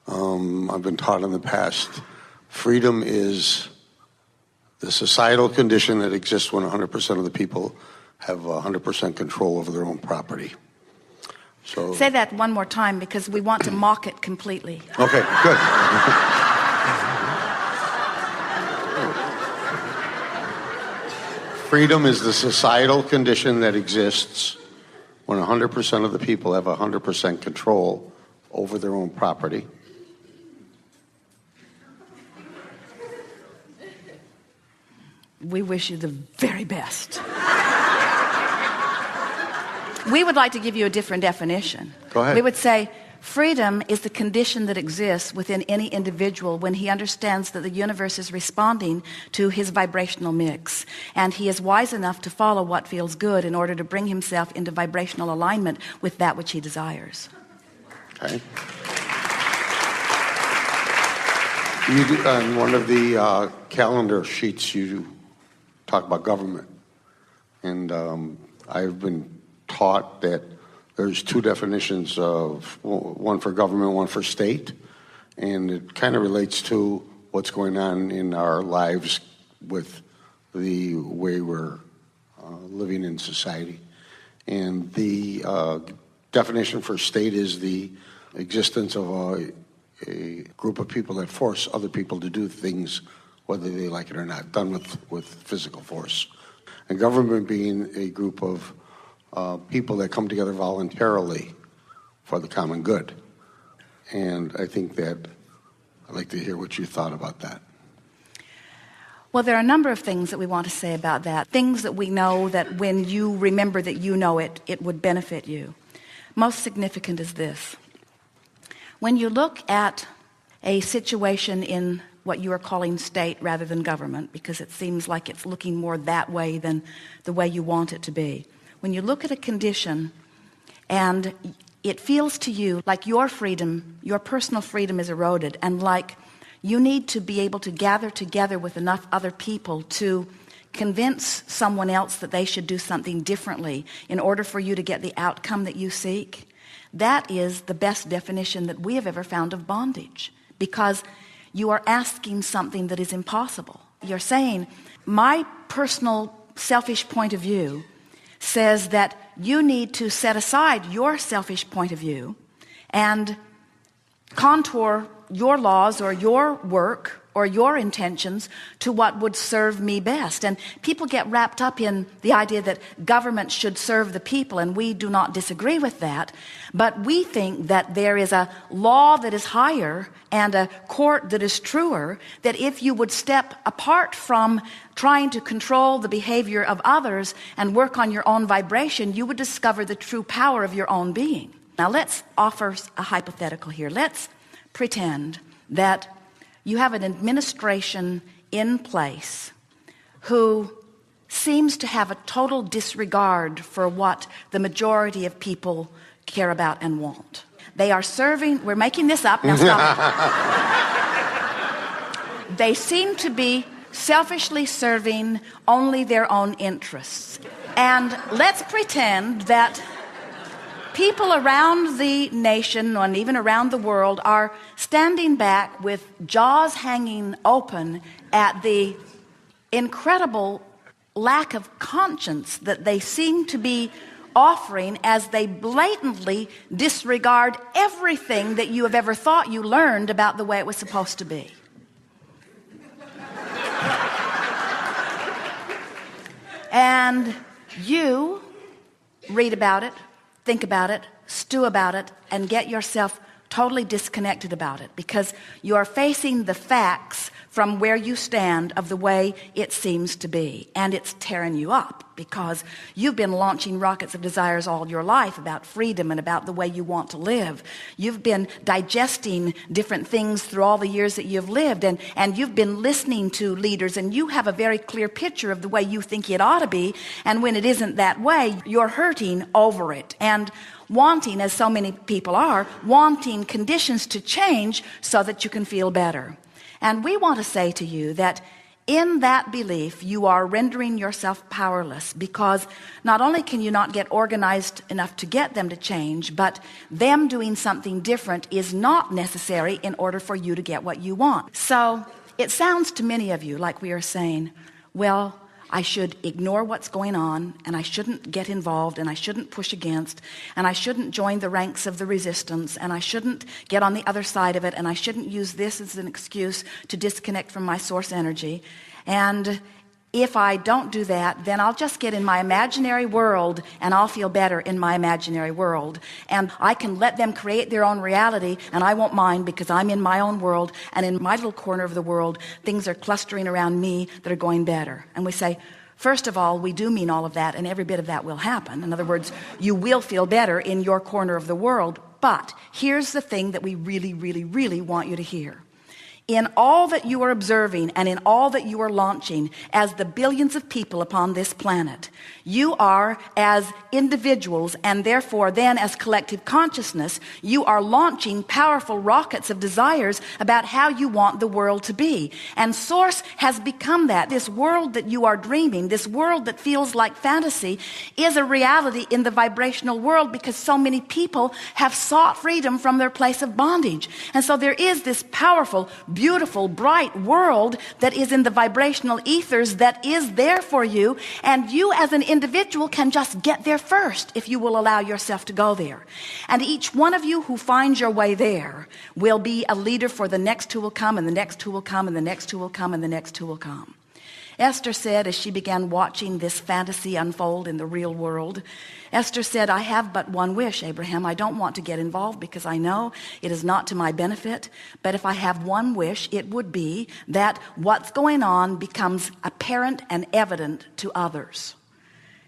I've been taught in the past, freedom is the societal condition that exists when 100% of the people have 100% control over their own property. So say that one more time, because we want to mock it completely. Okay, good. Freedom is the societal condition that exists when 100% of the people have 100% control over their own property. We wish you the very best. We would like to give you a different definition. Go ahead. We would say freedom is the condition that exists within any individual when he understands that the universe is responding to his vibrational mix, and he is wise enough to follow what feels good in order to bring himself into vibrational alignment with that which he desires. Okay. On one of the calendar sheets, you talk about government, and I've been taught that there's two definitions of one for government, one for state, and it kind of relates to what's going on in our lives with the way we're living in society. And the definition for state is the existence of a group of people that force other people to do things whether they like it or not, done with physical force. And government being a group of people that come together voluntarily for the common good. And I think that I'd like to hear what you thought about that. Well, there are a number of things that we want to say about that. Things that we know that when you remember that you know it, it would benefit you. Most significant is this. When you look at a situation in what you are calling state rather than government, because it seems like it's looking more that way than the way you want it to be. When you look at a condition and it feels to you like your freedom, your personal freedom is eroded, and like you need to be able to gather together with enough other people to convince someone else that they should do something differently in order for you to get the outcome that you seek, that is the best definition that we have ever found of bondage, because you are asking something that is impossible. You're saying, my personal selfish point of view says that you need to set aside your selfish point of view and contour your laws or your work or your intentions to what would serve me best. And people get wrapped up in the idea that government should serve the people, and we do not disagree with that. But we think that there is a law that is higher and a court that is truer, that if you would step apart from trying to control the behavior of others and work on your own vibration, you would discover the true power of your own being. Now let's offer a hypothetical here. Let's pretend that you have an administration in place who seems to have a total disregard for what the majority of people care about and want. They are serving, we're making this up, now stop. They seem to be selfishly serving only their own interests. And let's pretend that people around the nation and even around the world are standing back with jaws hanging open at the incredible lack of conscience that they seem to be offering as they blatantly disregard everything that you have ever thought you learned about the way it was supposed to be. And you read about it, think about it, stew about it, and get yourself totally disconnected about it, because you are facing the facts from where you stand of the way it seems to be, and it's tearing you up because you've been launching rockets of desires all your life about freedom and about the way you want to live. You've been digesting different things through all the years that you've lived, and you've been listening to leaders, and you have a very clear picture of the way you think it ought to be, and when it isn't that way, you're hurting over it and wanting, as so many people are, wanting conditions to change so that you can feel better. And we want to say to you that In that belief, you are rendering yourself powerless, because not only can you not get organized enough to get them to change, but them doing something different is not necessary in order for you to get what you want. So it sounds to many of you like we are saying, well, I should ignore what's going on, and I shouldn't get involved, and I shouldn't push against, and I shouldn't join the ranks of the resistance, and I shouldn't get on the other side of it, and I shouldn't use this as an excuse to disconnect from my source energy. And if I don't do that, then I'll just get in my imaginary world, and I'll feel better in my imaginary world, and I can let them create their own reality, and I won't mind, because I'm in my own world, and in my little corner of the world things are clustering around me that are going better. And we say, first of all, we do mean all of that, and every bit of that will happen. In other words, you will feel better in your corner of the world. But here's the thing that we really, really, really want you to hear. In all that you are observing, and in all that you are launching as the billions of people upon this planet, you are, as individuals, and therefore then as collective consciousness, you are launching powerful rockets of desires about how you want the world to be. And Source has become that. This world that you are dreaming, this world that feels like fantasy, is a reality in the vibrational world, because so many people have sought freedom from their place of bondage. And so there is this powerful, beautiful, bright world that is in the vibrational ethers that is there for you, and you as an individual can just get there first if you will allow yourself to go there. And each one of you who finds your way there will be a leader for the next who will come, and the next who will come, and the next who will come, and the next who will come. Esther said, as she began watching this fantasy unfold in the real world, Esther said, I have but one wish, Abraham. I don't want to get involved, because I know it is not to my benefit. But if I have one wish, it would be that what's going on becomes apparent and evident to others.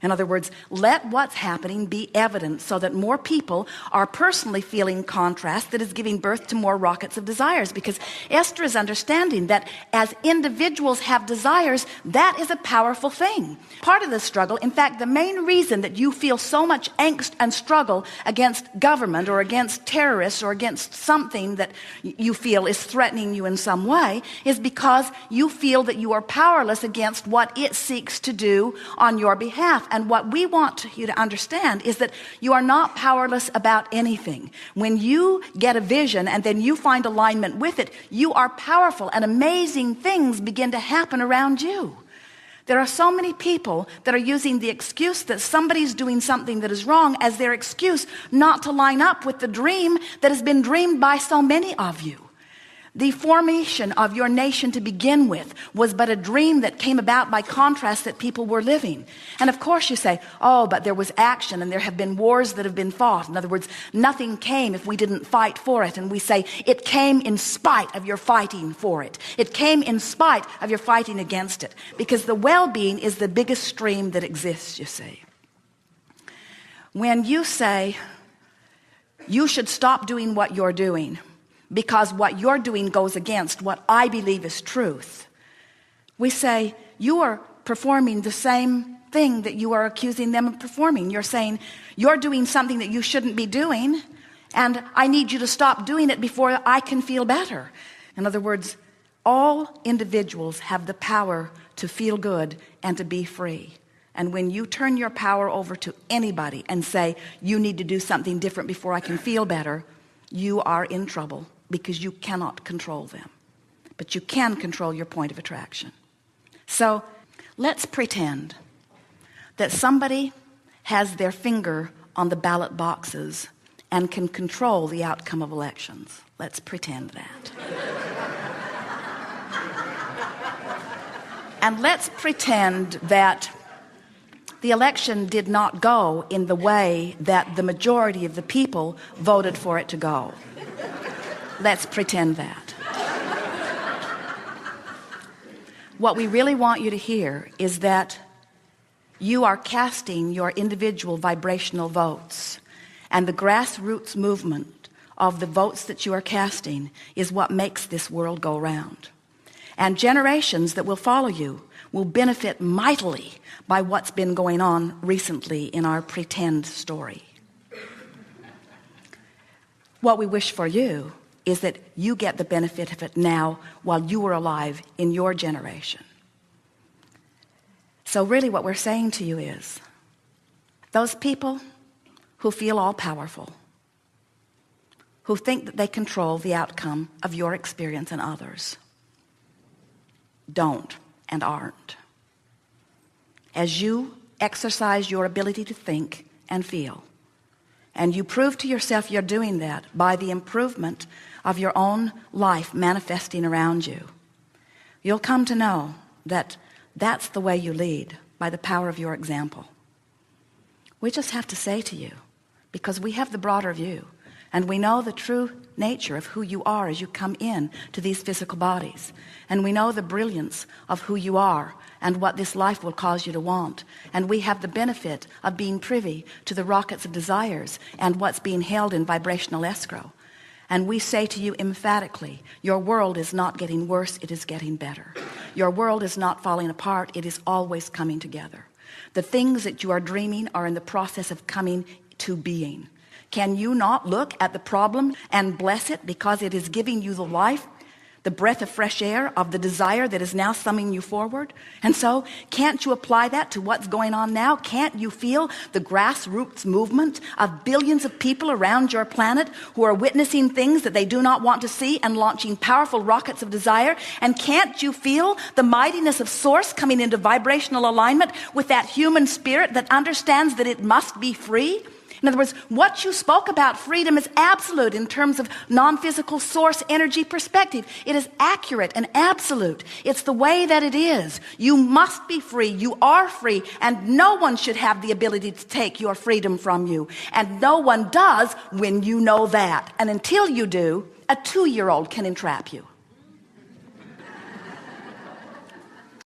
In other words, let what's happening be evident, so that more people are personally feeling contrast that is giving birth to more rockets of desires. Because Esther is understanding that as individuals have desires, that is a powerful thing. Part of the struggle, in fact, the main reason that you feel so much angst and struggle against government, or against terrorists, or against something that you feel is threatening you in some way, is because you feel that you are powerless against what it seeks to do on your behalf. And what we want you to understand is that you are not powerless about anything. When you get a vision and then you find alignment with it, you are powerful, and amazing things begin to happen around you. There are so many people that are using the excuse that somebody's doing something that is wrong as their excuse not to line up with the dream that has been dreamed by so many of you. The formation of your nation to begin with was but a dream that came about by contrast that people were living. And of course you say, oh, but there was action, and there have been wars that have been fought. In other words, nothing came if we didn't fight for it. And we say, it came in spite of your fighting for it. It came in spite of your fighting against it. Because the well-being is the biggest stream that exists, you see. When you say, you should stop doing what you're doing, because what you're doing goes against what I believe is truth, we say, you are performing the same thing that you are accusing them of performing. You're saying, you're doing something that you shouldn't be doing, and I need you to stop doing it before I can feel better. In other words, all individuals have the power to feel good and to be free. And when you turn your power over to anybody and say, you need to do something different before I can feel better, you are in trouble, because you cannot control them. But you can control your point of attraction. So let's pretend that somebody has their finger on the ballot boxes and can control the outcome of elections. Let's pretend that. And let's pretend that the election did not go in the way that the majority of the people voted for it to go. Let's pretend that. What we really want you to hear is that you are casting your individual vibrational votes, and the grassroots movement of the votes that you are casting is what makes this world go round. And generations that will follow you will benefit mightily by what's been going on recently in our pretend story. What we wish for you is that you get the benefit of it now while you are alive in your generation. So really what we're saying to you is, those people who feel all powerful, who think that they control the outcome of your experience and others, don't and aren't. As you exercise your ability to think and feel, and you prove to yourself you're doing that by the improvement of your own life manifesting around you, you'll come to know that that's the way you lead, by the power of your example. We just have to say to you, because we have the broader view, and we know the true nature of who you are as you come in to these physical bodies, and we know the brilliance of who you are and what this life will cause you to want, and we have the benefit of being privy to the rockets of desires and what's being held in vibrational escrow. And we say to you emphatically, your world is not getting worse, it is getting better. Your world is not falling apart, it is always coming together. The things that you are dreaming are in the process of coming to being. Can you not look at the problem and bless it because it is giving you the life, the breath of fresh air of the desire that is now summoning you forward? And so can't you apply that to what's going on now? Can't you feel the grassroots movement of billions of people around your planet who are witnessing things that they do not want to see and launching powerful rockets of desire? And can't you feel the mightiness of source coming into vibrational alignment with that human spirit that understands that it must be free? In other words, what you spoke about freedom is absolute in terms of non-physical source energy perspective. It is accurate and absolute. It's the way that it is. You must be free. You are free. And no one should have the ability to take your freedom from you. And no one does when you know that. And until you do, a 2-year-old can entrap you.